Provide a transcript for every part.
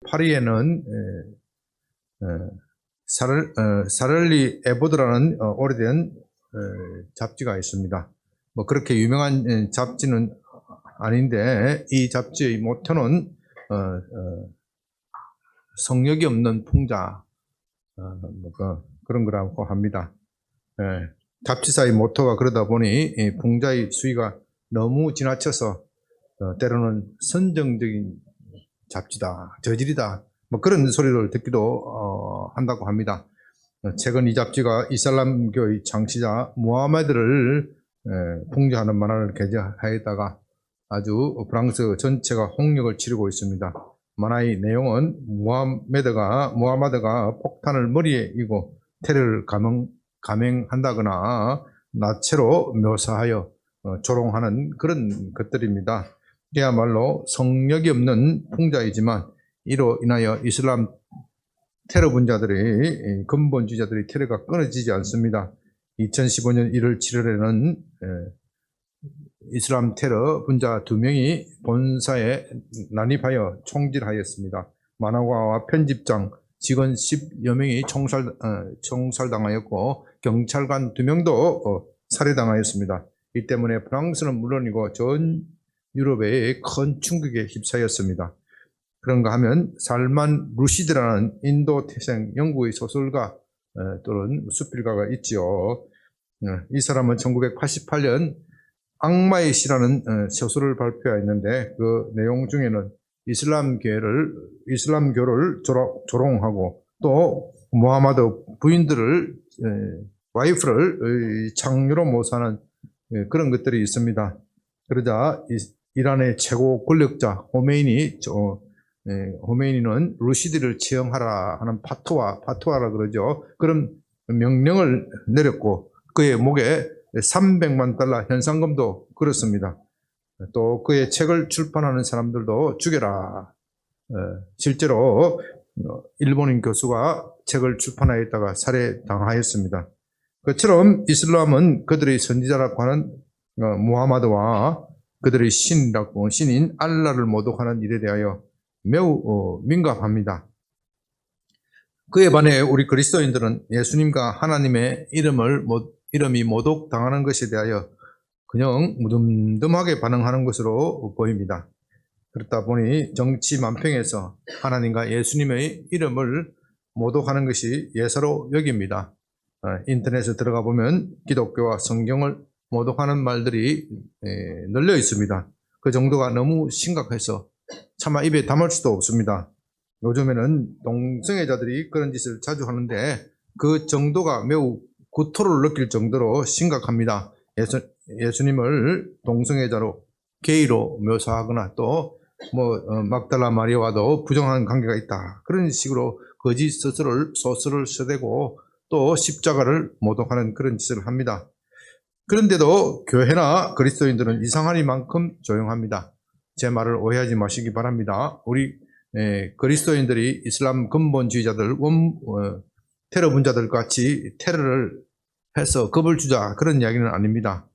파리에는 사를리 에보드라는 오래된 잡지가 있습니다. 뭐 그렇게 유명한 잡지는 아닌데 이 잡지의 모토는 성욕이 없는 풍자 그런 거라고 합니다. 잡지사의 모토가 그러다 보니 풍자의 수위가 너무 지나쳐서 때로는 선정적인 잡지다, 저질이다, 뭐 그런 소리를 듣기도 한다고 합니다. 최근 이 잡지가 이슬람교의 창시자 무하메드를 풍자하는 만화를 게재하였다가 아주 프랑스 전체가 홍역을 치르고 있습니다. 만화의 내용은 무하마드가 폭탄을 머리에 이고 테러를 감행한다거나 나체로 묘사하여 조롱하는 그런 것들입니다. 그야말로 성욕이 없는 풍자이지만 이로 인하여 이슬람 테러 분자들이 근본주의자들의 테러가 끊어지지 않습니다. 2015년 1월 7일에는 이슬람 테러 분자 2명이 본사에 난입하여 총질하였습니다. 만화가와 편집장, 직원 10여 명이 총살당하였고 경찰관 2명도 살해당하였습니다. 이 때문에 프랑스는 물론이고 전 유럽의 큰 충격에 휩싸였습니다. 그런가 하면 살만 루시드라는 인도 태생 영국의 소설가 또는 수필가가 있지요. 이 사람은 1988년 악마의 시라는 소설을 발표했는데 그 내용 중에는 이슬람교를 조롱하고 또 무하마드 부인들을 와이프를 창녀로 모사하는 그런 것들이 있습니다. 그러자 이란의 최고 권력자 호메이니는 루시드를 처형하라 하는 파투아라 그러죠. 그런 명령을 내렸고 그의 목에 300만 달러 현상금도 걸었습니다. 또 그의 책을 출판하는 사람들도 죽여라. 실제로 일본인 교수가 책을 출판하였다가 살해당하였습니다. 그처럼 이슬람은 그들의 선지자라고 하는 무하마드와 그들의 신인 알라를 모독하는 일에 대하여 매우 민감합니다. 그에 반해 우리 그리스도인들은 예수님과 하나님의 이름이 모독당하는 것에 대하여 그냥 무덤덤하게 반응하는 것으로 보입니다. 그렇다 보니 정치 만평에서 하나님과 예수님의 이름을 모독하는 것이 예사로 여깁니다. 인터넷에 들어가 보면 기독교와 성경을 모독하는 말들이 널려 있습니다. 그 정도가 너무 심각해서 차마 입에 담을 수도 없습니다. 요즘에는 동성애자들이 그런 짓을 자주 하는데 그 정도가 매우 구토를 느낄 정도로 심각합니다. 예수님을 동성애자로 게이로 묘사하거나 또 막달라 마리아와도 부정한 관계가 있다. 그런 식으로 거짓 소설을 써대고 또 십자가를 모독하는 그런 짓을 합니다. 그런데도 교회나 그리스도인들은 이상하니만큼 조용합니다. 제 말을 오해하지 마시기 바랍니다. 우리 그리스도인들이 이슬람 근본주의자들, 테러 분자들 같이 테러를 해서 겁을 주자 그런 이야기는 아닙니다.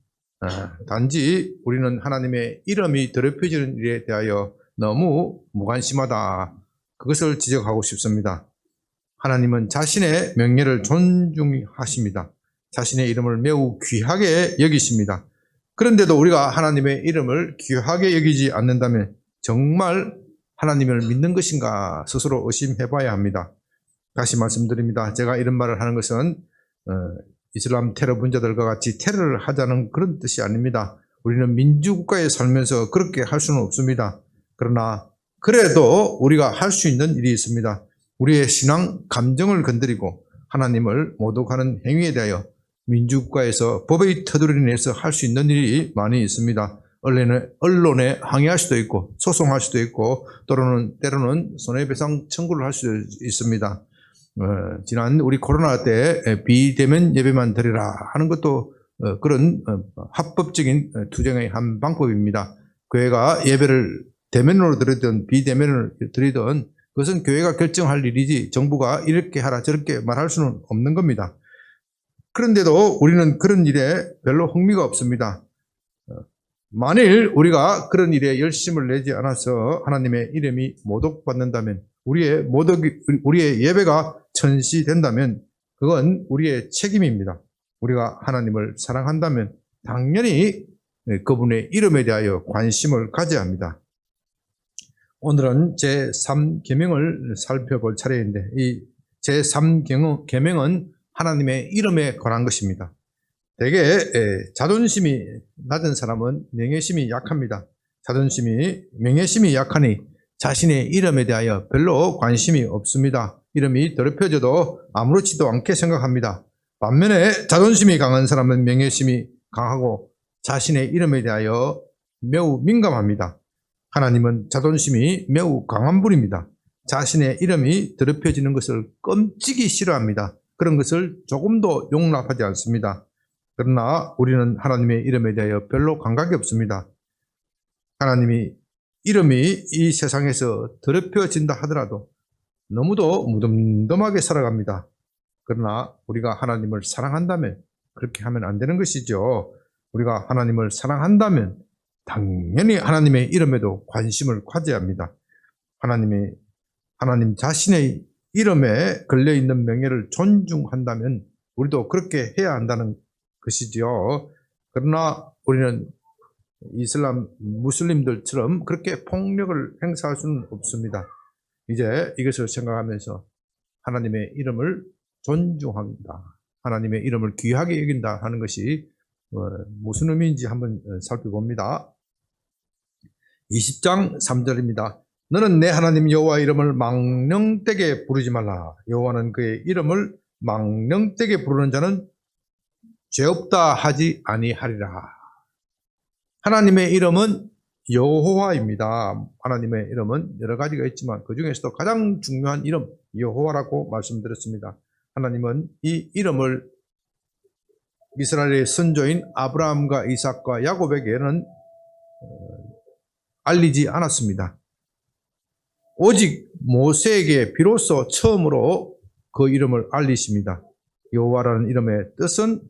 단지 우리는 하나님의 이름이 더럽혀지는 일에 대하여 너무 무관심하다. 그것을 지적하고 싶습니다. 하나님은 자신의 명예를 존중하십니다. 자신의 이름을 매우 귀하게 여기십니다. 그런데도 우리가 하나님의 이름을 귀하게 여기지 않는다면 정말 하나님을 믿는 것인가 스스로 의심해 봐야 합니다. 다시 말씀드립니다. 제가 이런 말을 하는 것은 이슬람 테러 분자들과 같이 테러를 하자는 그런 뜻이 아닙니다. 우리는 민주국가에 살면서 그렇게 할 수는 없습니다. 그러나 그래도 우리가 할 수 있는 일이 있습니다. 우리의 신앙 감정을 건드리고 하나님을 모독하는 행위에 대하여 민주국가에서 법의 테두리 내에서 할 수 있는 일이 많이 있습니다. 언론에 항의할 수도 있고 소송할 수도 있고 때로는 손해배상 청구를 할 수도 있습니다. 지난 우리 코로나 때 비대면 예배만 드리라 하는 것도 그런 합법적인 투쟁의 한 방법입니다. 교회가 예배를 대면으로 드리든 비대면으로 드리든 그것은 교회가 결정할 일이지 정부가 이렇게 하라 저렇게 말할 수는 없는 겁니다. 그런데도 우리는 그런 일에 별로 흥미가 없습니다. 만일 우리가 그런 일에 열심을 내지 않아서 하나님의 이름이 모독받는다면 우리의 예배가 천시된다면 그건 우리의 책임입니다. 우리가 하나님을 사랑한다면 당연히 그분의 이름에 대하여 관심을 가져야 합니다. 오늘은 제3계명을 살펴볼 차례인데 이 제3계명은 하나님의 이름에 관한 것입니다. 대개 자존심이 낮은 사람은 명예심이 약합니다. 명예심이 약하니 자신의 이름에 대하여 별로 관심이 없습니다. 이름이 더럽혀져도 아무렇지도 않게 생각합니다. 반면에 자존심이 강한 사람은 명예심이 강하고 자신의 이름에 대하여 매우 민감합니다. 하나님은 자존심이 매우 강한 분입니다. 자신의 이름이 더럽혀지는 것을 끔찍이 싫어합니다. 그런 것을 조금도 용납하지 않습니다. 그러나 우리는 하나님의 이름에 대하여 별로 감각이 없습니다. 하나님이 이름이 이 세상에서 더럽혀진다 하더라도 너무도 무덤덤하게 살아갑니다. 그러나 우리가 하나님을 사랑한다면 그렇게 하면 안 되는 것이죠. 우리가 하나님을 사랑한다면 당연히 하나님의 이름에도 관심을 가져야 합니다. 하나님 자신의 이름에 걸려있는 명예를 존중한다면 우리도 그렇게 해야 한다는 것이죠. 그러나 우리는 이슬람 무슬림들처럼 그렇게 폭력을 행사할 수는 없습니다. 이제 이것을 생각하면서 하나님의 이름을 존중합니다. 하나님의 이름을 귀하게 여긴다 하는 것이 무슨 의미인지 한번 살펴봅니다. 20장 3절입니다. 너는 내 하나님 여호와 이름을 망령되게 부르지 말라. 여호와는 그의 이름을 망령되게 부르는 자는 죄 없다 하지 아니하리라. 하나님의 이름은 여호와입니다. 하나님의 이름은 여러 가지가 있지만 그 중에서도 가장 중요한 이름 여호와라고 말씀드렸습니다. 하나님은 이 이름을 이스라엘의 선조인 아브라함과 이삭과 야곱에게는 알리지 않았습니다. 오직 모세에게 비로소 처음으로 그 이름을 알리십니다. 여호와라는 이름의 뜻은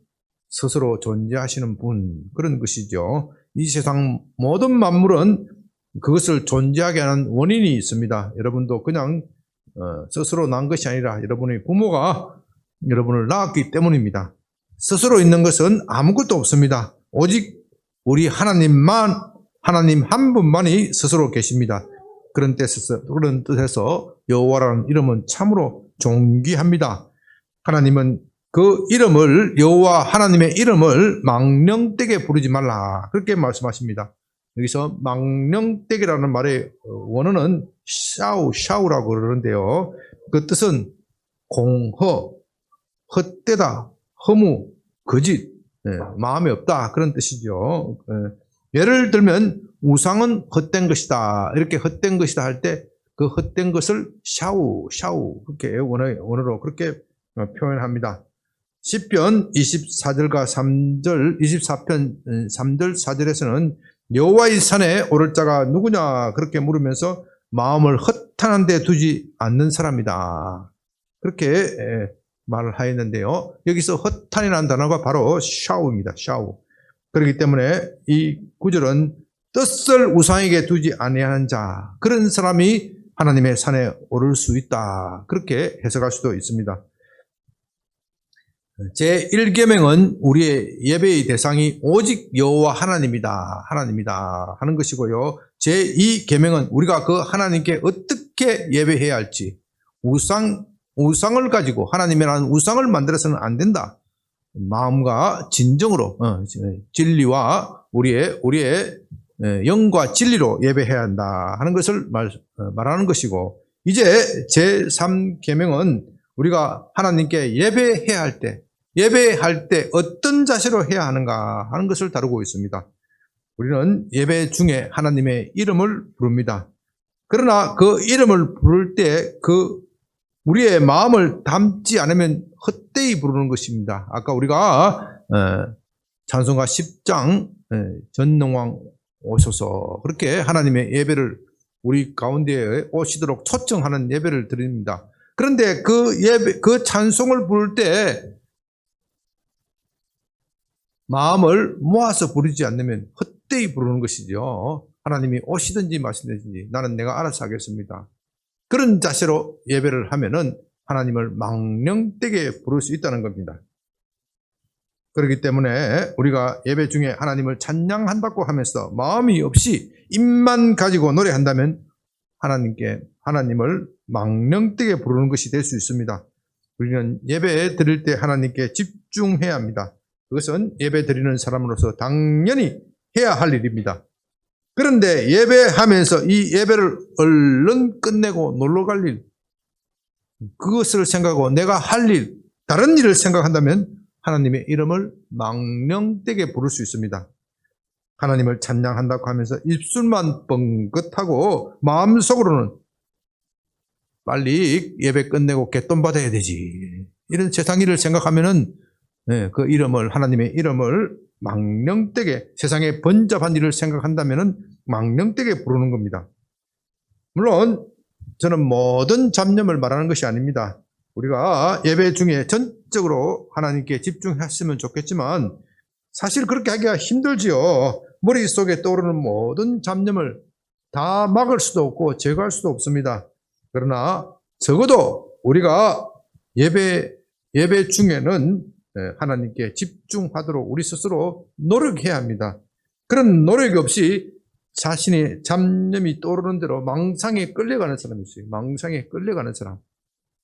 스스로 존재하시는 분, 그런 것이죠. 이 세상 모든 만물은 그것을 존재하게 하는 원인이 있습니다. 여러분도 그냥 스스로 난 것이 아니라 여러분의 부모가 여러분을 낳았기 때문입니다. 스스로 있는 것은 아무것도 없습니다. 오직 우리 하나님 한 분만이 스스로 계십니다. 그런 뜻에서 여호와라는 이름은 참으로 존귀합니다. 하나님은 그 이름을, 여호와 하나님의 이름을 망령되게 부르지 말라, 그렇게 말씀하십니다. 여기서 망령되게라는 말의 원어는 샤우라고 그러는데요. 그 뜻은 공허, 헛되다, 허무, 거짓, 마음이 없다, 그런 뜻이죠. 예를 들면 우상은 헛된 것이다, 이렇게 헛된 것이다 할 때 그 헛된 것을 샤우 그렇게 원어로 그렇게 표현합니다. 시편 24절과 3절, 24편 3절 4절에서는 여호와의 산에 오를 자가 누구냐 그렇게 물으면서 마음을 허탄한 데 두지 않는 사람이다, 그렇게 말을 하였는데요. 여기서 허탄이라는 단어가 바로 샤우입니다. 샤우. 그렇기 때문에 이 구절은 뜻을 우상에게 두지 아니하는 자, 그런 사람이 하나님의 산에 오를 수 있다, 그렇게 해석할 수도 있습니다. 제1계명은 우리의 예배의 대상이 오직 여호와 하나님이다 하는 것이고요. 제2계명은 우리가 그 하나님께 어떻게 예배해야 할지, 우상을 가지고 하나님이라는 우상을 만들어서는 안 된다, 마음과 진정으로 진리와 우리의 영과 진리로 예배해야 한다 하는 것을 말하는 것이고, 이제 제3계명은 우리가 하나님께 예배할 때 어떤 자세로 해야 하는가 하는 것을 다루고 있습니다. 우리는 예배 중에 하나님의 이름을 부릅니다. 그러나 그 이름을 부를 때 우리의 마음을 담지 않으면 헛되이 부르는 것입니다. 아까 우리가 찬송가 10장 전능왕 오소서, 그렇게 하나님의 예배를 우리 가운데에 오시도록 초청하는 예배를 드립니다. 그런데 그 찬송을 부를 때 마음을 모아서 부르지 않으면 헛되이 부르는 것이죠. 하나님이 오시든지 마시든지 나는 내가 알아서 하겠습니다, 그런 자세로 예배를 하면은 하나님을 망령되게 부를 수 있다는 겁니다. 그렇기 때문에 우리가 예배 중에 하나님을 찬양한다고 하면서 마음이 없이 입만 가지고 노래한다면 하나님을 망령되게 부르는 것이 될 수 있습니다. 우리는 예배 드릴 때 하나님께 집중해야 합니다. 그것은 예배 드리는 사람으로서 당연히 해야 할 일입니다. 그런데 예배하면서 이 예배를 얼른 끝내고 놀러 갈 일, 그것을 생각하고 내가 할 일, 다른 일을 생각한다면 하나님의 이름을 망령되게 부를 수 있습니다. 하나님을 찬양한다고 하면서 입술만 뻥긋하고 마음속으로는 빨리 예배 끝내고 갯돈 받아야 되지, 이런 세상 일을 생각하면은 그 이름을, 하나님의 이름을 망령되게, 세상에 번잡한 일을 생각한다면은 망령되게 부르는 겁니다. 물론 저는 모든 잡념을 말하는 것이 아닙니다. 우리가 예배 중에 전적으로 하나님께 집중했으면 좋겠지만 사실 그렇게 하기가 힘들지요. 머릿속에 떠오르는 모든 잡념을 다 막을 수도 없고 제거할 수도 없습니다. 그러나 적어도 우리가 예배 중에는 하나님께 집중하도록 우리 스스로 노력해야 합니다. 그런 노력이 없이 자신의 잡념이 떠오르는 대로 망상에 끌려가는 사람이 있어요. 망상에 끌려가는 사람.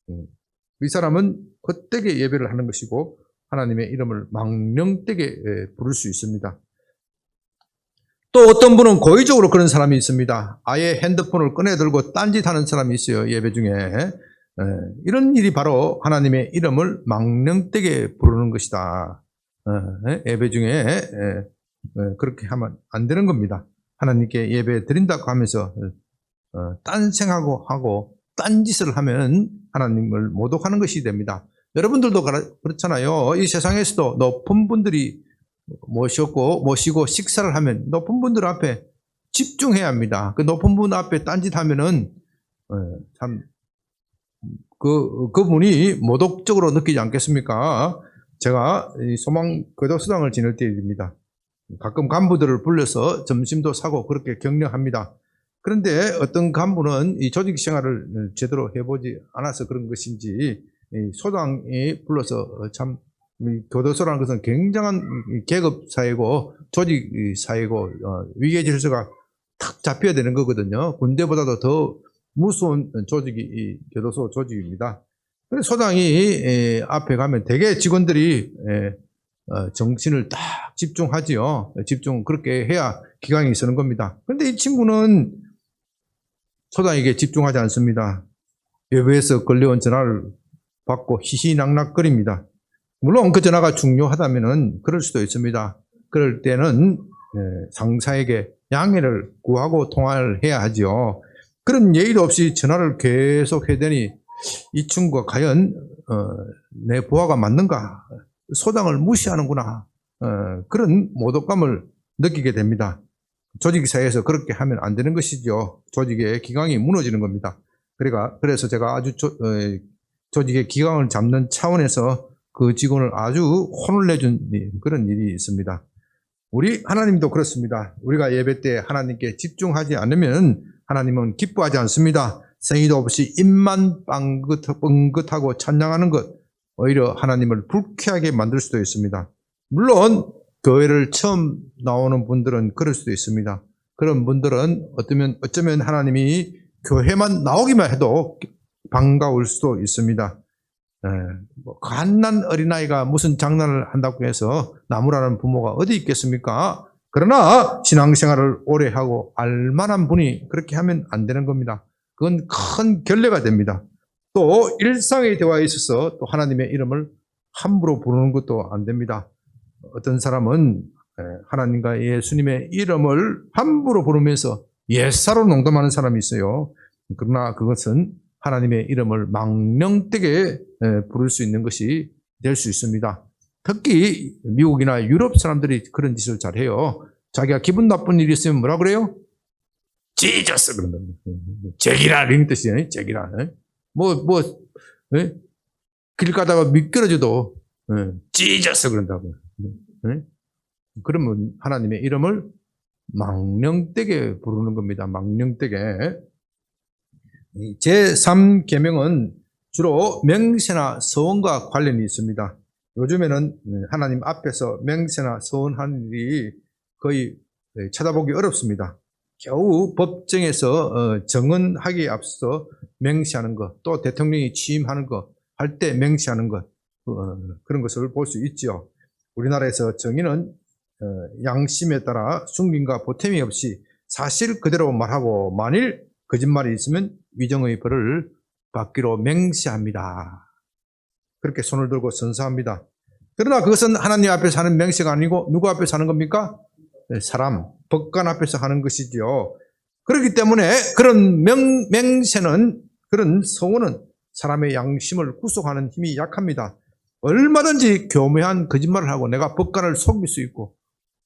이 사람은 헛되게 예배를 하는 것이고 하나님의 이름을 망령되게 부를 수 있습니다. 또 어떤 분은 고의적으로 그런 사람이 있습니다. 아예 핸드폰을 꺼내 들고 딴짓하는 사람이 있어요. 예배 중에. 이런 일이 바로 하나님의 이름을 망령되게 부르는 것이다. 예배 중에 그렇게 하면 안 되는 겁니다. 하나님께 예배 드린다고 하면서 딴생하고 하고 딴짓을 하면 하나님을 모독하는 것이 됩니다. 여러분들도 그렇잖아요. 이 세상에서도 높은 분들이 모시고 식사를 하면 높은 분들 앞에 집중해야 합니다. 그 높은 분 앞에 딴짓하면은 참 그분이 모독적으로 느끼지 않겠습니까? 제가 소망 교도소장을 지낼 때입니다. 가끔 간부들을 불러서 점심도 사고 그렇게 격려합니다. 그런데 어떤 간부는 이 조직 생활을 제대로 해보지 않아서 그런 것인지 소장이 불러서 참 교도소라는 것은 굉장한 계급 사회고 조직 사회고 위계 질서가 탁 잡혀야 되는 거거든요. 군대보다도 더 무서운 조직이 이 교도소 조직입니다. 그래서 소장이 앞에 가면 대개 직원들이 정신을 딱 집중하지요. 그렇게 해야 기강이 서는 겁니다. 그런데 이 친구는 소장에게 집중하지 않습니다. 외부에서 걸려온 전화를 받고 희희낙낙거립니다. 물론 그 전화가 중요하다면 그럴 수도 있습니다. 그럴 때는 상사에게 양해를 구하고 통화를 해야 하죠. 그런 예의도 없이 전화를 계속 해대니 이 친구가 과연 내 보아가 맞는가? 소장을 무시하는구나. 그런 모독감을 느끼게 됩니다. 조직사회에서 그렇게 하면 안 되는 것이죠. 조직의 기강이 무너지는 겁니다. 그래서 제가 아주 조직의 기강을 잡는 차원에서 그 직원을 아주 혼을 내준 그런 일이 있습니다. 우리 하나님도 그렇습니다. 우리가 예배 때 하나님께 집중하지 않으면 하나님은 기뻐하지 않습니다. 생의도 없이 입만 뻥긋하고 찬양하는 것, 오히려 하나님을 불쾌하게 만들 수도 있습니다. 물론 교회를 처음 나오는 분들은 그럴 수도 있습니다. 그런 분들은 어쩌면 하나님이 교회만 나오기만 해도 반가울 수도 있습니다. 갓난 어린아이가 무슨 장난을 한다고 해서 나무라는 부모가 어디 있겠습니까? 그러나 신앙생활을 오래 하고 알만한 분이 그렇게 하면 안 되는 겁니다. 그건 큰 결례가 됩니다. 또 일상의 대화에 있어서 또 하나님의 이름을 함부로 부르는 것도 안 됩니다. 어떤 사람은 하나님과 예수님의 이름을 함부로 부르면서 옛사로 농담하는 사람이 있어요. 그러나 그것은 하나님의 이름을 망령되게 부를 수 있는 것이 될 수 있습니다. 특히 미국이나 유럽 사람들이 그런 짓을 잘해요. 자기가 기분 나쁜 일이 있으면 뭐라 그래요? 지저스 그런다. 제기라 이런 뜻이에요. 제기라. 길 가다가 미끄러져도 지저스 그런다고. 그러면 하나님의 이름을 망령되게 부르는 겁니다. 망령되게. 제3계명은 주로 맹세나 서원과 관련이 있습니다. 요즘에는 하나님 앞에서 맹세나 서원하는 일이 거의 찾아보기 어렵습니다. 겨우 법정에서 정언하기에 앞서 맹세하는 것, 또 대통령이 취임하는 것, 할 때 맹세하는 것, 그런 것을 볼 수 있죠. 우리나라에서 정의는 양심에 따라 숨김과 보탬이 없이 사실 그대로 말하고 만일 거짓말이 있으면 위정의 벌을 받기로 맹세합니다. 그렇게 손을 들고 선서합니다. 그러나 그것은 하나님 앞에서 하는 맹세가 아니고 누구 앞에서 하는 겁니까? 사람, 법관 앞에서 하는 것이죠. 그렇기 때문에 그런 맹세는, 그런 서원은 사람의 양심을 구속하는 힘이 약합니다. 얼마든지 교묘한 거짓말을 하고 내가 법관을 속일 수 있고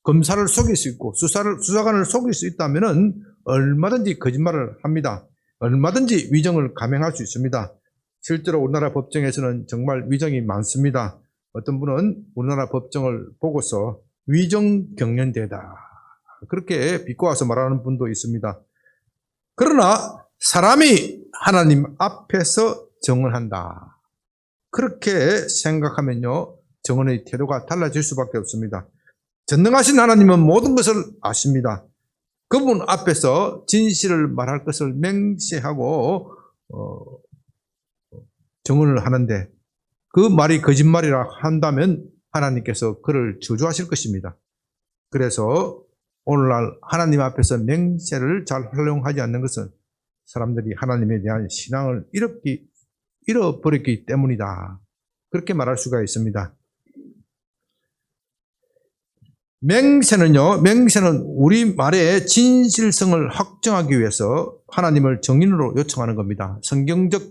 검사를 속일 수 있고 수사관을 속일 수 있다면 얼마든지 거짓말을 합니다. 얼마든지 위정을 감행할 수 있습니다. 실제로 우리나라 법정에서는 정말 위정이 많습니다. 어떤 분은 우리나라 법정을 보고서 위정경련대다, 그렇게 비꼬아서 말하는 분도 있습니다. 그러나 사람이 하나님 앞에서 정언한다, 그렇게 생각하면요, 정언의 태도가 달라질 수밖에 없습니다. 전능하신 하나님은 모든 것을 아십니다. 그분 앞에서 진실을 말할 것을 맹세하고 정언을 하는데 그 말이 거짓말이라 한다면 하나님께서 그를 저주하실 것입니다. 그래서 오늘날 하나님 앞에서 맹세를 잘 활용하지 않는 것은 사람들이 하나님에 대한 신앙을 잃어버렸기 때문이다, 그렇게 말할 수가 있습니다. 맹세는 우리 말의 진실성을 확정하기 위해서 하나님을 정인으로 요청하는 겁니다. 성경적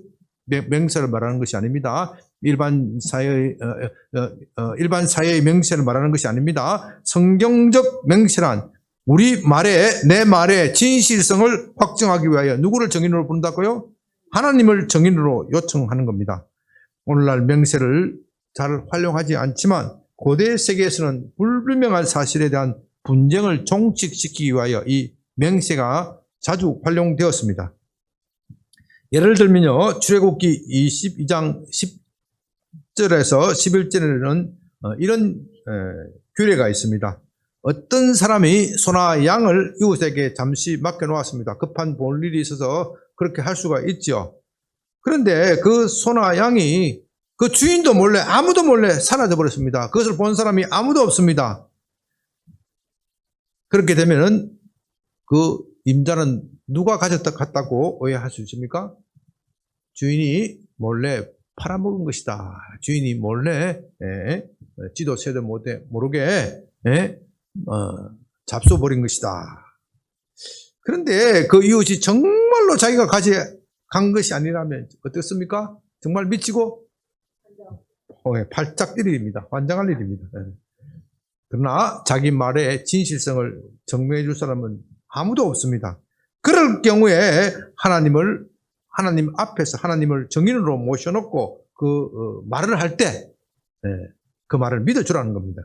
맹세를 말하는 것이 아닙니다. 일반 사회의 맹세를 말하는 것이 아닙니다. 성경적 맹세란 내 말의 진실성을 확정하기 위하여 누구를 정인으로 부른다고요? 하나님을 정인으로 요청하는 겁니다. 오늘날 맹세를 잘 활용하지 않지만 고대 세계에서는 불분명한 사실에 대한 분쟁을 종식시키기 위하여 이 맹세가 자주 활용되었습니다. 예를 들면요, 출애굽기 22장 10절에서 11절에는 이런 규례가 있습니다. 어떤 사람이 소나 양을 이웃에게 잠시 맡겨놓았습니다. 급한 볼일이 있어서 그렇게 할 수가 있죠. 그런데 그 소나 양이 그 주인도 몰래, 아무도 몰래 사라져 버렸습니다. 그것을 본 사람이 아무도 없습니다. 그렇게 되면은 그 임자는 누가 가졌다고 오해할 수 있습니까? 주인이 몰래 팔아먹은 것이다. 주인이 몰래 지도 새도 모르게 잡숴버린 것이다. 그런데 그 이웃이 정말로 자기가 가져간 것이 아니라면 어떻습니까? 정말 미치고 팔짝 뛸 일입니다. 환장할 일입니다. 그러나 자기 말의 진실성을 증명해 줄 사람은 아무도 없습니다. 그럴 경우에 하나님 앞에서 하나님을 정인으로 모셔놓고 그 말을 할 때 그 말을 믿어주라는 겁니다.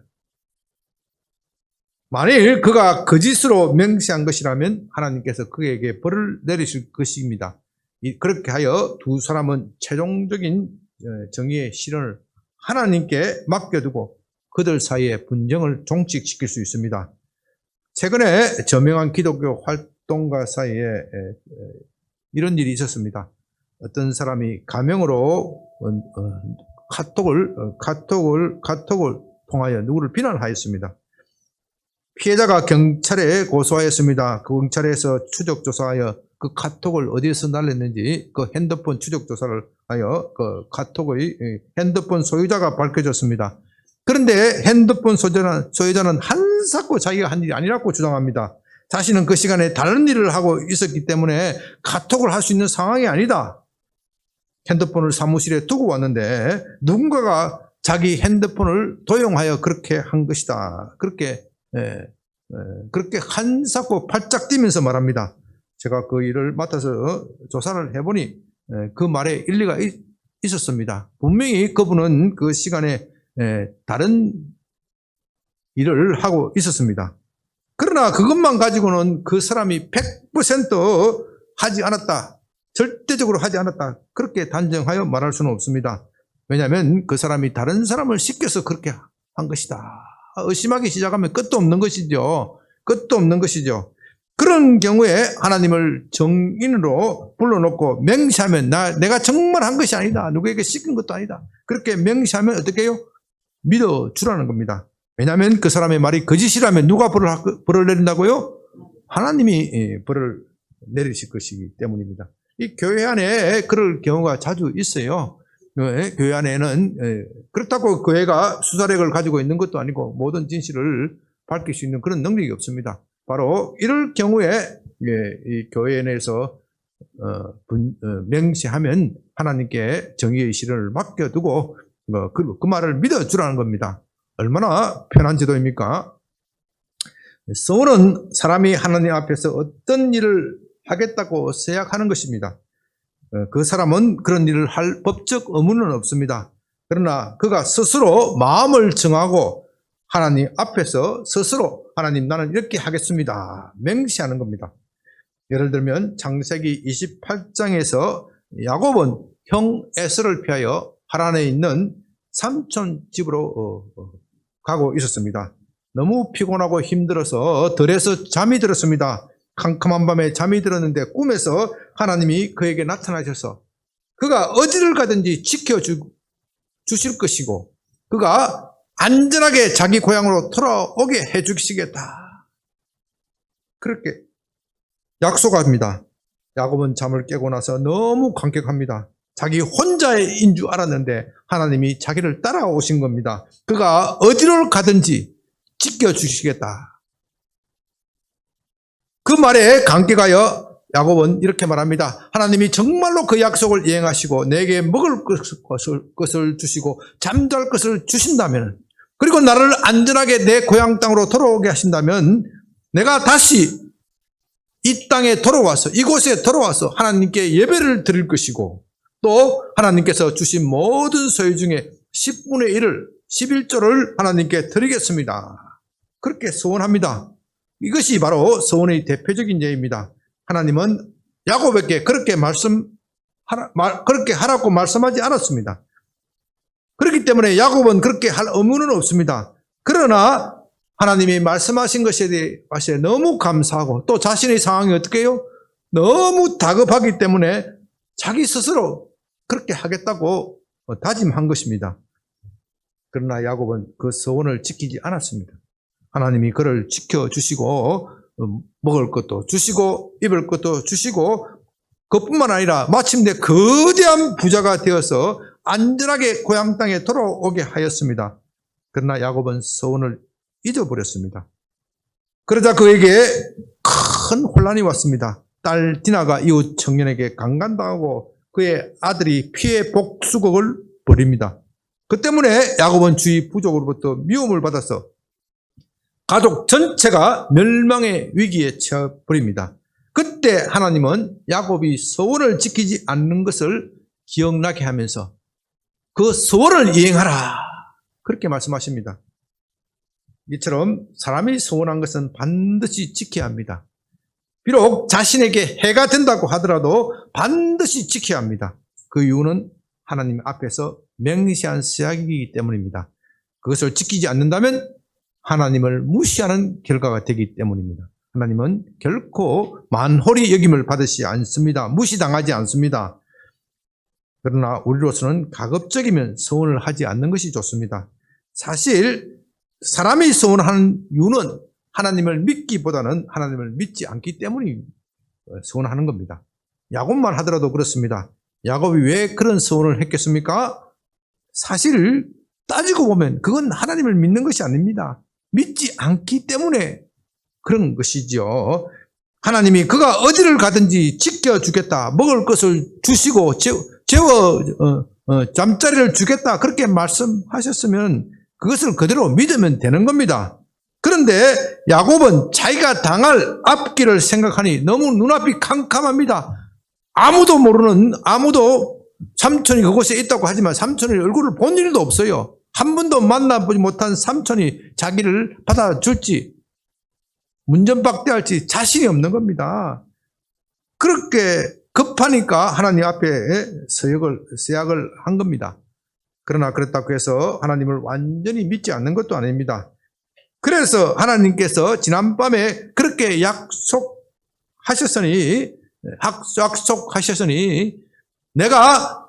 만일 그가 거짓으로 맹세한 것이라면 하나님께서 그에게 벌을 내리실 것입니다. 그렇게 하여 두 사람은 최종적인 정의의 실현을 하나님께 맡겨두고 그들 사이의 분쟁을 종식시킬 수 있습니다. 최근에 저명한 기독교 활동가 사이에 이런 일이 있었습니다. 어떤 사람이 가명으로 카톡을 통하여 누구를 비난하였습니다. 피해자가 경찰에 고소하였습니다. 그 경찰에서 추적조사하여 그 카톡을 어디에서 날렸는지 그 핸드폰 추적조사를 하여 그 카톡의 핸드폰 소유자가 밝혀졌습니다. 그런데 핸드폰 소유자는 한사코 자기가 한 일이 아니라고 주장합니다. 자신은 그 시간에 다른 일을 하고 있었기 때문에 카톡을 할 수 있는 상황이 아니다. 핸드폰을 사무실에 두고 왔는데 누군가가 자기 핸드폰을 도용하여 그렇게 한 것이다. 그렇게 한사코 팔짝 뛰면서 말합니다. 제가 그 일을 맡아서 조사를 해보니 그 말에 일리가 있었습니다. 분명히 그분은 그 시간에 다른 일을 하고 있었습니다. 그러나 그것만 가지고는 그 사람이 100% 하지 않았다, 절대적으로 하지 않았다. 그렇게 단정하여 말할 수는 없습니다. 왜냐하면 그 사람이 다른 사람을 시켜서 그렇게 한 것이다. 의심하기 시작하면 끝도 없는 것이죠. 끝도 없는 것이죠. 그런 경우에 하나님을 정인으로 불러놓고 맹세하면 내가 정말 한 것이 아니다. 누구에게 시킨 것도 아니다. 그렇게 맹세하면 어떻게 해요? 믿어주라는 겁니다. 왜냐하면 그 사람의 말이 거짓이라면 누가 벌을 내린다고요? 하나님이 벌을 내리실 것이기 때문입니다. 이 교회 안에 그럴 경우가 자주 있어요. 교회 안에는 그렇다고 교회가 수사력을 가지고 있는 것도 아니고 모든 진실을 밝힐 수 있는 그런 능력이 없습니다. 바로 이럴 경우에 이 교회 내에서 맹세하면 하나님께 정의의 실현을 맡겨두고 그 말을 믿어주라는 겁니다. 얼마나 편한 지도입니까? 서원은 사람이 하나님 앞에서 어떤 일을 하겠다고 생각하는 것입니다. 그 사람은 그런 일을 할 법적 의무는 없습니다. 그러나 그가 스스로 마음을 정하고 하나님 앞에서 스스로 하나님 나는 이렇게 하겠습니다. 맹세하는 겁니다. 예를 들면 창세기 28장에서 야곱은 형 에서를 피하여 하란에 있는 삼촌 집으로 가고 있었습니다. 너무 피곤하고 힘들어서 들에서 잠이 들었습니다. 캄캄한 밤에 잠이 들었는데 꿈에서 하나님이 그에게 나타나셔서 그가 어디를 가든지 지켜주실 것이고 그가 안전하게 자기 고향으로 돌아오게 해주시겠다. 그렇게 약속합니다. 야곱은 잠을 깨고 나서 너무 감격합니다. 자기 혼자인 줄 알았는데 하나님이 자기를 따라오신 겁니다. 그가 어디로 가든지 지켜주시겠다. 그 말에 감격하여 야곱은 이렇게 말합니다. 하나님이 정말로 그 약속을 이행하시고 내게 먹을 것을 주시고 잠잘 것을 주신다면 그리고 나를 안전하게 내 고향 땅으로 돌아오게 하신다면 내가 다시 이 땅에 돌아와서 이곳에 돌아와서 하나님께 예배를 드릴 것이고 또 하나님께서 주신 모든 소유 중에 10분의 1을 11조를 하나님께 드리겠습니다. 그렇게 소원합니다. 이것이 바로 소원의 대표적인 예입니다. 하나님은 야곱에게 그렇게 하라고 말씀하지 않았습니다. 그렇기 때문에 야곱은 그렇게 할 의무는 없습니다. 그러나 하나님이 말씀하신 것에 대해 너무 감사하고 또 자신의 상황이 어떻게 해요? 너무 다급하기 때문에 자기 스스로 그렇게 하겠다고 다짐한 것입니다. 그러나 야곱은 그 소원을 지키지 않았습니다. 하나님이 그를 지켜주시고 먹을 것도 주시고 입을 것도 주시고 그뿐만 아니라 마침내 거대한 부자가 되어서 안전하게 고향 땅에 돌아오게 하였습니다. 그러나 야곱은 소원을 잊어버렸습니다. 그러자 그에게 큰 혼란이 왔습니다. 딸 디나가 이웃 청년에게 강간당하고 그의 아들이 피해 복수극을 벌입니다. 그 때문에 야곱은 주위 부족으로부터 미움을 받아서 가족 전체가 멸망의 위기에 처해버립니다. 그때 하나님은 야곱이 소원을 지키지 않는 것을 기억나게 하면서 그 소원을 이행하라 그렇게 말씀하십니다. 이처럼 사람이 소원한 것은 반드시 지켜야 합니다. 비록 자신에게 해가 된다고 하더라도 반드시 지켜야 합니다. 그 이유는 하나님 앞에서 맹세한 서약이기 때문입니다. 그것을 지키지 않는다면 하나님을 무시하는 결과가 되기 때문입니다. 하나님은 결코 만홀히 여김을 받으시지 않습니다. 무시당하지 않습니다. 그러나 우리로서는 가급적이면 소원을 하지 않는 것이 좋습니다. 사실 사람이 소원하는 이유는 하나님을 믿기보다는 하나님을 믿지 않기 때문에 소원하는 겁니다. 야곱만 하더라도 그렇습니다. 야곱이 왜 그런 소원을 했겠습니까? 사실 따지고 보면 그건 하나님을 믿는 것이 아닙니다. 믿지 않기 때문에 그런 것이죠. 하나님이 그가 어디를 가든지 지켜주겠다. 먹을 것을 주시고 잠자리를 주겠다. 그렇게 말씀하셨으면 그것을 그대로 믿으면 되는 겁니다. 그런데 야곱은 자기가 당할 앞길을 생각하니 너무 눈앞이 캄캄합니다. 아무도 삼촌이 그곳에 있다고 하지만 삼촌의 얼굴을 본 일도 없어요. 한 번도 만나보지 못한 삼촌이 자기를 받아줄지 문전박대할지 자신이 없는 겁니다. 그렇게 급하니까 하나님 앞에 서약을 한 겁니다. 그러나 그렇다고 해서 하나님을 완전히 믿지 않는 것도 아닙니다. 그래서 하나님께서 지난밤에 그렇게 약속하셨으니 내가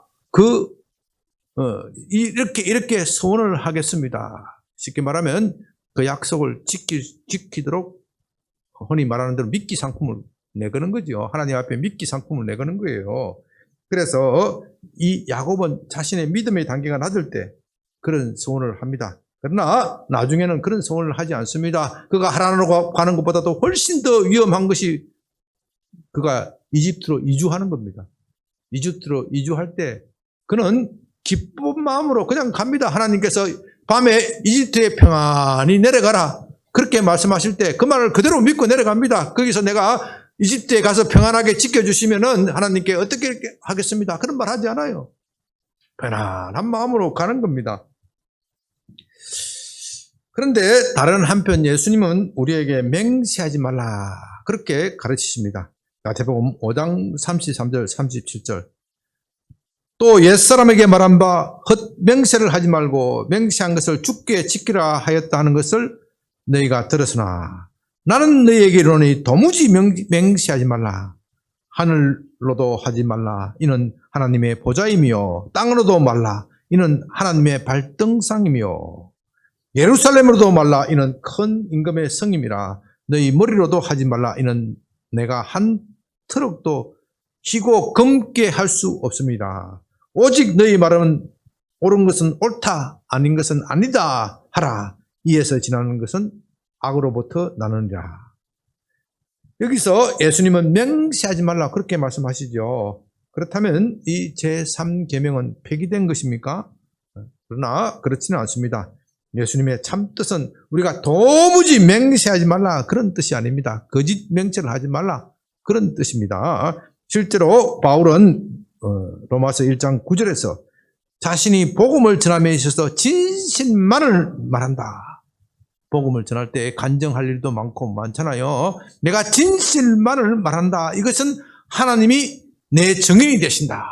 이렇게 소원을 하겠습니다. 쉽게 말하면 그 약속을 지키도록 흔히 말하는 대로 미끼 상품을 내거는 거죠. 하나님 앞에 미끼 상품을 내거는 거예요. 그래서 이 야곱은 자신의 믿음의 단계가 낮을 때 그런 소원을 합니다. 그러나 나중에는 그런 소원을 하지 않습니다. 그가 하나님으로 가는 것보다도 훨씬 더 위험한 것이 그가 이집트로 이주하는 겁니다. 이집트로 이주할 때 그는 기쁜 마음으로 그냥 갑니다. 하나님께서 밤에 이집트에 평안히 내려가라 그렇게 말씀하실 때 그 말을 그대로 믿고 내려갑니다. 거기서 내가 이집트에 가서 평안하게 지켜주시면은 하나님께 어떻게 하겠습니다. 그런 말 하지 않아요. 편안한 마음으로 가는 겁니다. 그런데 다른 한편 예수님은 우리에게 맹세하지 말라 그렇게 가르치십니다. 마태복음 5장 33절 37절 또 옛사람에게 말한 바 헛맹세를 하지 말고 맹세한 것을 주께 지키라 하였다 하는 것을 너희가 들었으나 나는 너희에게 이르노니 도무지 맹세하지 말라. 하늘로도 하지 말라. 이는 하나님의 보좌이며 땅으로도 말라. 이는 하나님의 발등상이며 예루살렘으로도 말라. 이는 큰 임금의 성임이라. 너희 머리로도 하지 말라. 이는 내가 한 트럭도 희고 검게 할 수 없습니다. 오직 너희 말은 옳은 것은 옳다, 아닌 것은 아니다 하라. 이에서 지나는 것은 악으로부터 나느니라. 여기서 예수님은 맹세하지 말라 그렇게 말씀하시죠. 그렇다면 이 제3계명은 폐기된 것입니까? 그러나 그렇지는 않습니다. 예수님의 참뜻은 우리가 도무지 맹세하지 말라 그런 뜻이 아닙니다. 거짓 맹세를 하지 말라 그런 뜻입니다. 실제로 바울은 로마서 1장 9절에서 자신이 복음을 전함에 있어서 진실만을 말한다. 복음을 전할 때 간증할 일도 많고 많잖아요. 내가 진실만을 말한다. 이것은 하나님이 내 증인이 되신다.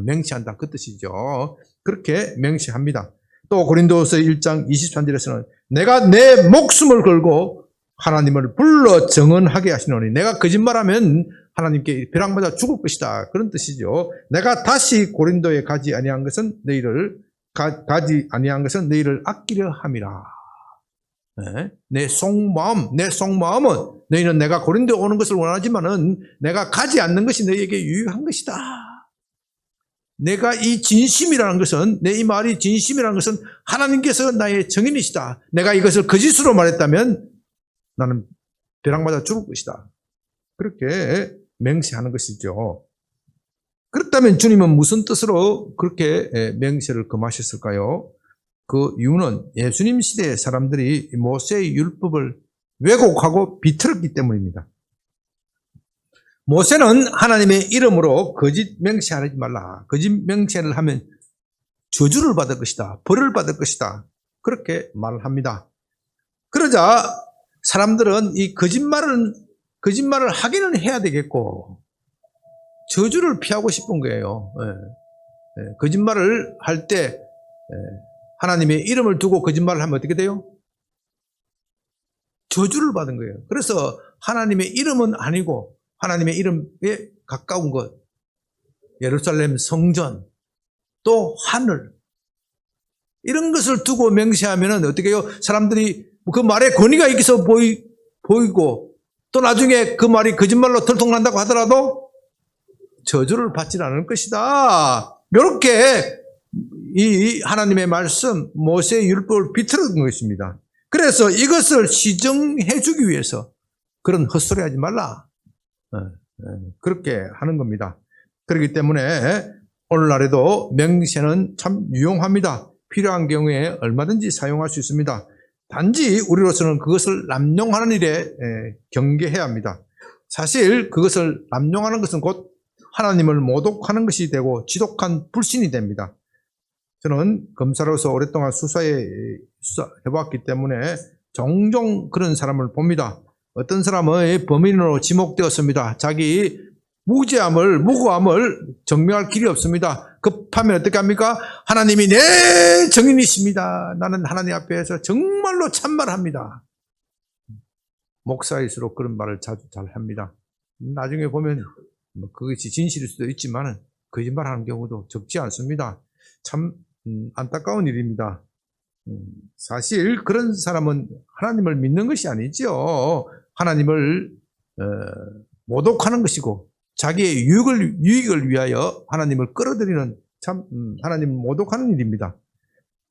맹세한다 그 뜻이죠. 그렇게 맹세합니다. 또 고린도서 1장 23절에서는 내가 내 목숨을 걸고 하나님을 불러 증언하게 하시노니 내가 거짓말하면 하나님께 벼락맞아 죽을 것이다. 그런 뜻이죠. 내가 다시 고린도에 가지 아니한 것은 너희를 아끼려 함이라. 내 속마음은 너희는 내가 고린도에 오는 것을 원하지만은 내가 가지 않는 것이 너희에게 유익한 것이다. 내가 이 진심이라는 것은 내 이 말이 진심이라는 것은 하나님께서 나의 증인이시다. 내가 이것을 거짓으로 말했다면 나는 벼락 맞아 죽을 것이다. 그렇게 맹세하는 것이죠. 그렇다면 주님은 무슨 뜻으로 그렇게 맹세를 금하셨을까요? 그 이유는 예수님 시대의 사람들이 모세의 율법을 왜곡하고 비틀었기 때문입니다. 모세는 하나님의 이름으로 거짓 맹세하지 말라. 거짓 맹세를 하면 저주를 받을 것이다. 벌을 받을 것이다. 그렇게 말을 합니다. 그러자 사람들은 이 거짓말을 하기는 해야 되겠고 저주를 피하고 싶은 거예요. 거짓말을 할 때 하나님의 이름을 두고 거짓말을 하면 어떻게 돼요? 저주를 받은 거예요. 그래서 하나님의 이름은 아니고 하나님의 이름에 가까운 것, 예루살렘 성전, 또 하늘 이런 것을 두고 맹세하면 어떻게 해요? 사람들이 그 말에 권위가 있어 보이고 또 나중에 그 말이 거짓말로 들통난다고 하더라도 저주를 받지 않을 것이다. 이렇게 이 하나님의 말씀, 모세의 율법을 비틀은 것입니다. 그래서 이것을 시정해 주기 위해서 그런 헛소리 하지 말라. 그렇게 하는 겁니다. 그렇기 때문에 오늘날에도 맹세는 참 유용합니다. 필요한 경우에 얼마든지 사용할 수 있습니다. 단지 우리로서는 그것을 남용하는 일에 경계해야 합니다. 사실 그것을 남용하는 것은 곧 하나님을 모독하는 것이 되고 지독한 불신이 됩니다. 저는 검사로서 오랫동안 수사해봤기 때문에 종종 그런 사람을 봅니다. 어떤 사람은 범인으로 지목되었습니다. 자기 무고함을 증명할 길이 없습니다. 급하면 어떻게 합니까? 하나님이 내 증인이십니다. 나는 하나님 앞에서 정말로 참말합니다. 목사일수록 그런 말을 자주 잘 합니다. 나중에 보면 그것이 진실일 수도 있지만 거짓말하는 경우도 적지 않습니다. 참 안타까운 일입니다. 사실 그런 사람은 하나님을 믿는 것이 아니죠. 하나님을 모독하는 것이고 자기의 유익을 위하여 하나님을 끌어들이는 참 하나님을 모독하는 일입니다.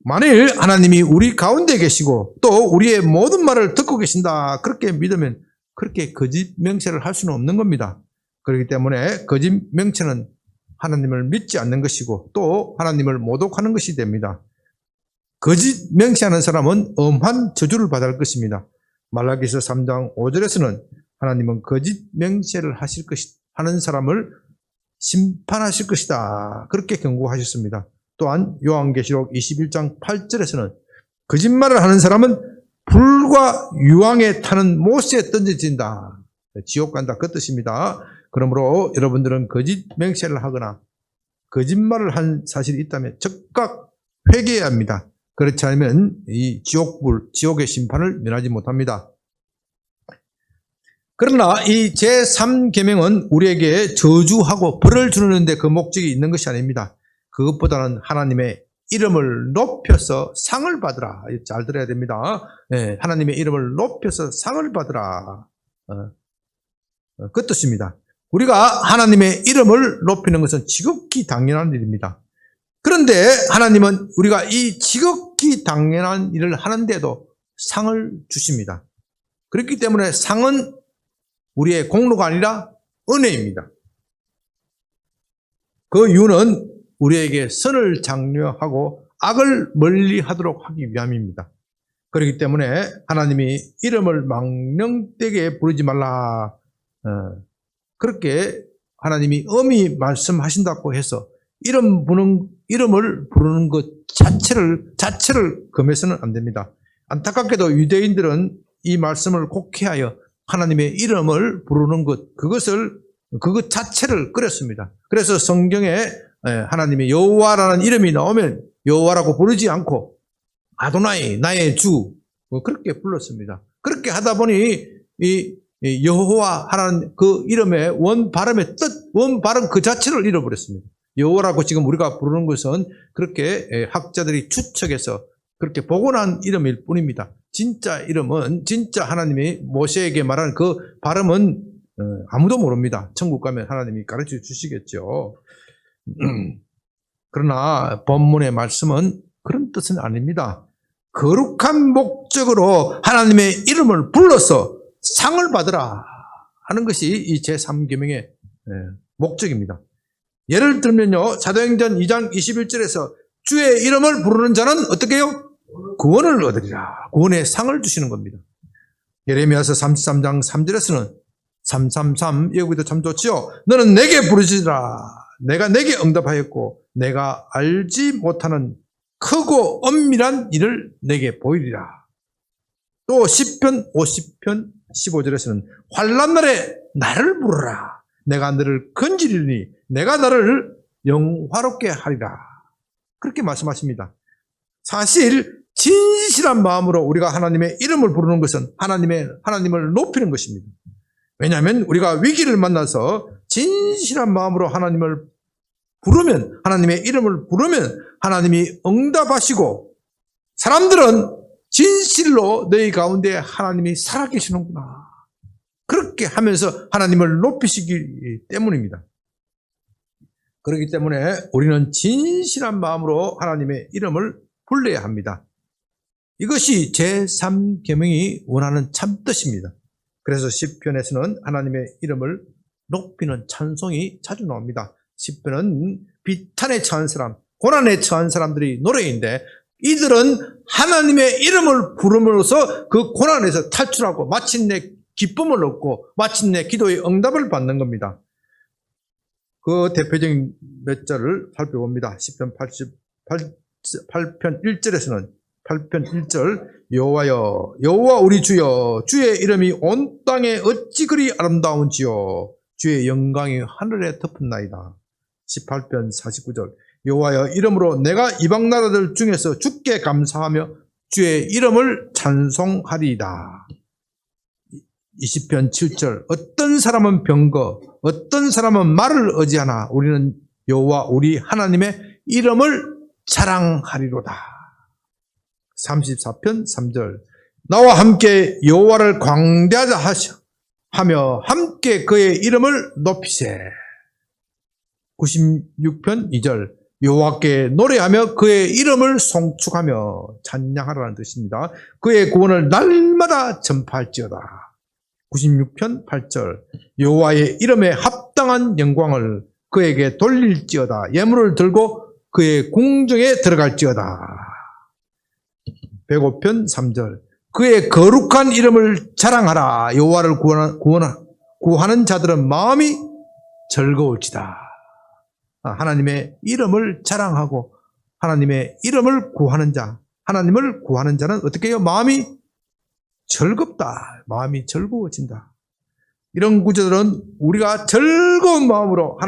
만일 하나님이 우리 가운데 계시고 또 우리의 모든 말을 듣고 계신다 그렇게 믿으면 그렇게 거짓 맹세를 할 수는 없는 겁니다. 그렇기 때문에 거짓 맹세는 하나님을 믿지 않는 것이고 또 하나님을 모독하는 것이 됩니다. 거짓 맹세하는 사람은 엄한 저주를 받을 것입니다. 말라기서 3장 5절에서는 하나님은 거짓 맹세를 하는 사람을 심판하실 것이다. 그렇게 경고하셨습니다. 또한 요한계시록 21장 8절에서는 거짓말을 하는 사람은 불과 유황에 타는 못에 던져진다. 지옥 간다 그 뜻입니다. 그러므로 여러분들은 거짓 맹세를 하거나 거짓말을 한 사실이 있다면 즉각 회개해야 합니다. 그렇지 않으면 이 지옥의 심판을 면하지 못합니다. 그러나 이 제3계명은 우리에게 저주하고 벌을 주는데 그 목적이 있는 것이 아닙니다. 그것보다는 하나님의 이름을 높여서 상을 받으라. 잘 들어야 됩니다. 네, 하나님의 이름을 높여서 상을 받으라. 그 뜻입니다. 우리가 하나님의 이름을 높이는 것은 지극히 당연한 일입니다. 그런데 하나님은 우리가 이 지극히 당연한 일을 하는데도 상을 주십니다. 그렇기 때문에 상은 우리의 공로가 아니라 은혜입니다. 그 이유는 우리에게 선을 장려하고 악을 멀리하도록 하기 위함입니다. 그렇기 때문에 하나님이 이름을 망령되게 부르지 말라. 그렇게 하나님이 엄히 말씀하신다고 해서 이름을 부르는 것 자체를 금해서는 안 됩니다. 안타깝게도 유대인들은 이 말씀을 곡해하여 하나님의 이름을 부르는 그것 자체를 끓였습니다. 그래서 성경에 하나님의 여호와라는 이름이 나오면 여호와라고 부르지 않고 아도나이 나의 주 그렇게 불렀습니다. 그렇게 하다 보니 이 여호와 하라는 그 이름의 원 발음의 뜻, 원 발음 그 자체를 잃어버렸습니다. 여호와라고 지금 우리가 부르는 것은 그렇게 학자들이 추측해서 그렇게 복원한 이름일 뿐입니다. 진짜 이름은 진짜 하나님이 모세에게 말한 그 발음은 아무도 모릅니다. 천국 가면 하나님이 가르쳐 주시겠죠. 그러나 본문의 말씀은 그런 뜻은 아닙니다. 거룩한 목적으로 하나님의 이름을 불러서 상을 받으라 하는 것이 이 제3계명의 목적입니다. 예를 들면요, 사도행전 2장 21절에서 주의 이름을 부르는 자는 어떻게 해요? 구원을 얻으리라. 구원의 상을 주시는 겁니다. 예레미야서 33장 3절에서는 333 여기도 참 좋지요. 너는 내게 부르시리라. 내가 내게 응답하였고 내가 알지 못하는 크고 엄밀한 일을 내게 보이리라. 또 시편 50편 15절에서는 환난 날에 나를 부르라. 내가 너를 건지리니 내가 너를 영화롭게 하리라. 그렇게 말씀하십니다. 사실 진실한 마음으로 우리가 하나님의 이름을 부르는 것은 하나님을 높이는 것입니다. 왜냐하면 우리가 위기를 만나서 진실한 마음으로 하나님을 부르면, 하나님의 이름을 부르면 하나님이 응답하시고 사람들은 진실로 너희 가운데 하나님이 살아계시는구나. 그렇게 하면서 하나님을 높이시기 때문입니다. 그렇기 때문에 우리는 진실한 마음으로 하나님의 이름을 불러야 합니다. 이것이 제3계명이 원하는 참뜻입니다. 그래서 시편에서는 하나님의 이름을 높이는 찬송이 자주 나옵니다. 시편은 비탄에 처한 사람, 고난에 처한 사람들이 노래인데 이들은 하나님의 이름을 부름으로써 그 고난에서 탈출하고 마침내 기쁨을 얻고 마침내 기도의 응답을 받는 겁니다. 그 대표적인 몇 절을 살펴봅니다. 시편 8편 1절에서는 8편 1절 여호와여 여호와 우리 주여 주의 이름이 온 땅에 어찌 그리 아름다운지요 주의 영광이 하늘에 덮은나이다. 18편 49절. 여호와여, 이름으로 내가 이방 나라들 중에서 주께 감사하며 주의 이름을 찬송하리이다. 20편 7절. 어떤 사람은 병거, 어떤 사람은 말을 의지하나 우리는 여호와 우리 하나님의 이름을 자랑하리로다. 34편 3절. 나와 함께 여호와를 광대하자 하며 함께 그의 이름을 높이세. 96편 2절. 여호와께 노래하며 그의 이름을 송축하며 찬양하라는 뜻입니다. 그의 구원을 날마다 전파할지어다. 96편 8절. 여호와의 이름에 합당한 영광을 그에게 돌릴지어다. 예물을 들고 그의 궁정에 들어갈지어다. 105편 3절. 그의 거룩한 이름을 자랑하라. 여호와를 구하는 자들은 마음이 즐거울지다. 하나님의 이름을 자랑하고 하나님의 이름을 구하는 자, 하나님을 구하는 자는 어떻게 해요? 마음이 즐겁다. 마음이 즐거워진다. 이런 구절들은 우리가 즐거운 마음으로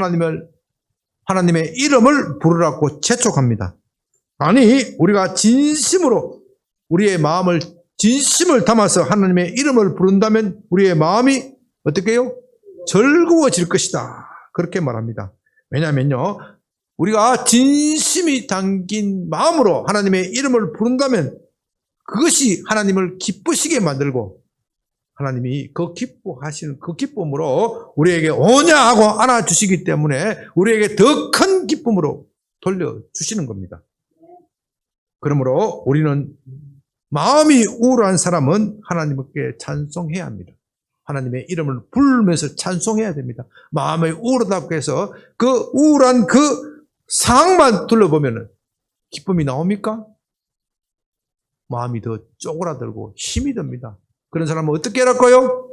하나님의 이름을 부르라고 재촉합니다. 아니, 우리가 진심으로 우리의 마음을 진심을 담아서 하나님의 이름을 부른다면 우리의 마음이 어떻게 해요? 즐거워질 것이다. 그렇게 말합니다. 왜냐하면요, 우리가 진심이 담긴 마음으로 하나님의 이름을 부른다면 그것이 하나님을 기쁘시게 만들고 하나님이 그 기뻐하시는 그 기쁨으로 우리에게 오냐 하고 안아주시기 때문에 우리에게 더 큰 기쁨으로 돌려주시는 겁니다. 그러므로 우리는 마음이 우울한 사람은 하나님께 찬송해야 합니다. 하나님의 이름을 부르면서 찬송해야 됩니다. 마음이 우울하다고 해서 그 우울한 그 상황만 둘러보면 기쁨이 나옵니까? 마음이 더 쪼그라들고 힘이 듭니다. 그런 사람은 어떻게 할까요?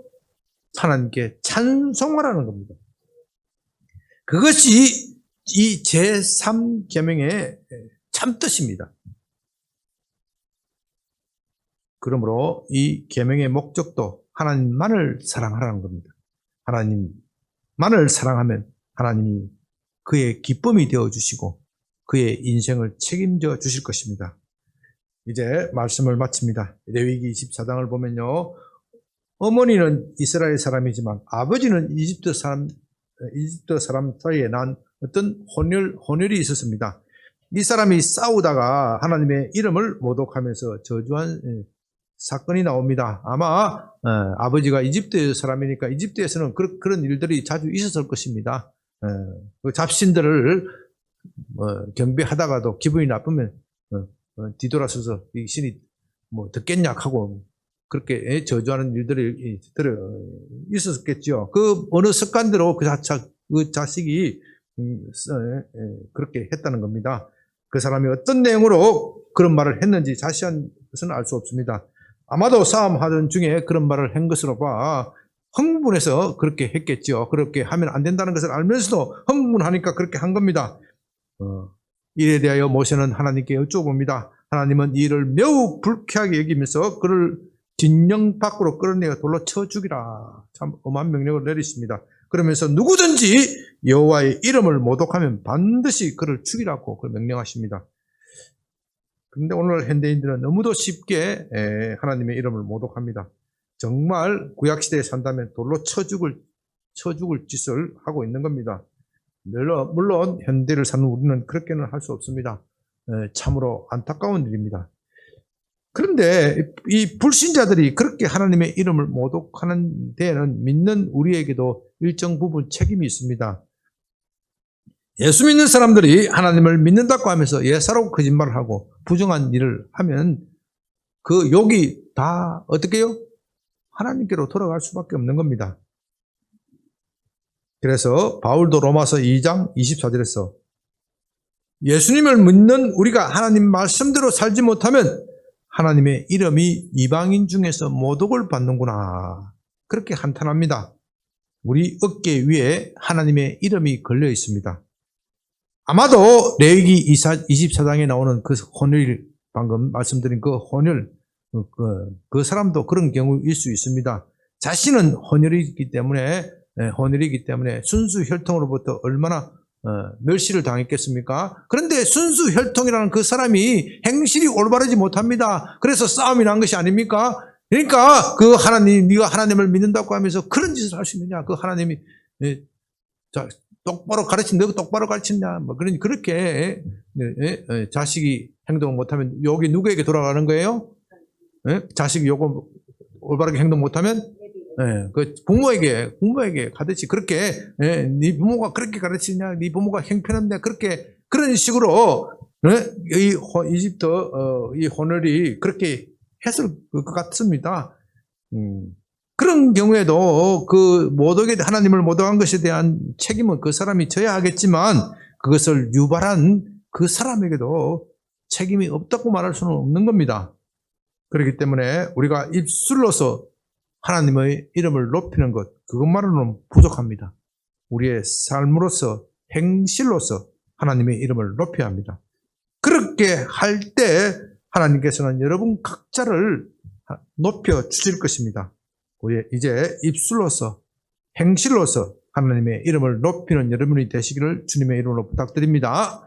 하나님께 찬송하라는 겁니다. 그것이 이 제3계명의 참뜻입니다. 그러므로 이 계명의 목적도 하나님만을 사랑하라는 겁니다. 하나님만을 사랑하면 하나님이 그의 기쁨이 되어주시고 그의 인생을 책임져 주실 것입니다. 이제 말씀을 마칩니다. 레위기 24장을 보면요, 어머니는 이스라엘 사람이지만 아버지는 이집트 사람 사이에 난 어떤 혼혈이 있었습니다. 이 사람이 싸우다가 하나님의 이름을 모독하면서 저주한 사건이 나옵니다. 아마 아버지가 이집트 사람이니까 이집트에서는 그런 일들이 자주 있었을 것입니다. 그 잡신들을 경배하다가도 기분이 나쁘면 뒤돌아서서 이 신이 듣겠냐 하고 그렇게 저주하는 일들이 있었겠죠. 그 어느 습관대로 그 자식이 그렇게 했다는 겁니다. 그 사람이 어떤 내용으로 그런 말을 했는지 자세한 것은 알 수 없습니다. 아마도 싸움하던 중에 그런 말을 한 것으로 봐 흥분해서 그렇게 했겠죠. 그렇게 하면 안 된다는 것을 알면서도 흥분하니까 그렇게 한 겁니다. 이에 대하여 모세는 하나님께 여쭤봅니다. 하나님은 이 일을 매우 불쾌하게 여기면서 그를 진영 밖으로 끌어내어 돌로 쳐 죽이라. 참 엄한 명령을 내리십니다. 그러면서 누구든지 여호와의 이름을 모독하면 반드시 그를 죽이라고 명령하십니다. 그런데 오늘 현대인들은 너무도 쉽게 하나님의 이름을 모독합니다. 정말 구약시대에 산다면 돌로 쳐 죽을 짓을 하고 있는 겁니다. 물론 현대를 사는 우리는 그렇게는 할 수 없습니다. 참으로 안타까운 일입니다. 그런데 이 불신자들이 그렇게 하나님의 이름을 모독하는 데에는 믿는 우리에게도 일정 부분 책임이 있습니다. 예수 믿는 사람들이 하나님을 믿는다고 하면서 예사로 거짓말을 하고 부정한 일을 하면 그 욕이 다 어떻게 해요? 하나님께로 돌아갈 수밖에 없는 겁니다. 그래서 바울도 로마서 2장 24절에서 예수님을 믿는 우리가 하나님 말씀대로 살지 못하면 하나님의 이름이 이방인 중에서 모독을 받는구나. 그렇게 한탄합니다. 우리 어깨 위에 하나님의 이름이 걸려 있습니다. 아마도 레위기 24장에 나오는 그 혼혈, 방금 말씀드린 그 혼혈, 그 사람도 그런 경우일 수 있습니다. 자신은 혼혈이기 때문에 혼혈이기 때문에 순수 혈통으로부터 얼마나 멸시를 당했겠습니까? 그런데 순수 혈통이라는 그 사람이 행실이 올바르지 못합니다. 그래서 싸움이 난 것이 아닙니까? 그러니까 그 하나님, 네가 하나님을 믿는다고 하면서 그런 짓을 할 수 있느냐? 그 하나님이 똑바로 너가 똑바로 가르쳤냐? 뭐 그렇게 자식이 행동을 못하면 여기 누구에게 돌아가는 거예요? 자식이 요거 올바르게 행동 못하면 그 부모에게 가듯이 그렇게 네 부모가 그렇게 가르치냐? 네 부모가 형편없냐? 그렇게 그런 식으로 이 이집트 이 혼혈이 그렇게 했을 것 같습니다. 그런 경우에도 그 하나님을 모독한 것에 대한 책임은 그 사람이 져야 하겠지만 그것을 유발한 그 사람에게도 책임이 없다고 말할 수는 없는 겁니다. 그렇기 때문에 우리가 입술로서 하나님의 이름을 높이는 것, 그것만으로는 부족합니다. 우리의 삶으로서, 행실로서 하나님의 이름을 높여야 합니다. 그렇게 할 때 하나님께서는 여러분 각자를 높여 주실 것입니다. 우리 이제 입술로서, 행실로서 하나님의 이름을 높이는 여러분이 되시기를 주님의 이름으로 부탁드립니다.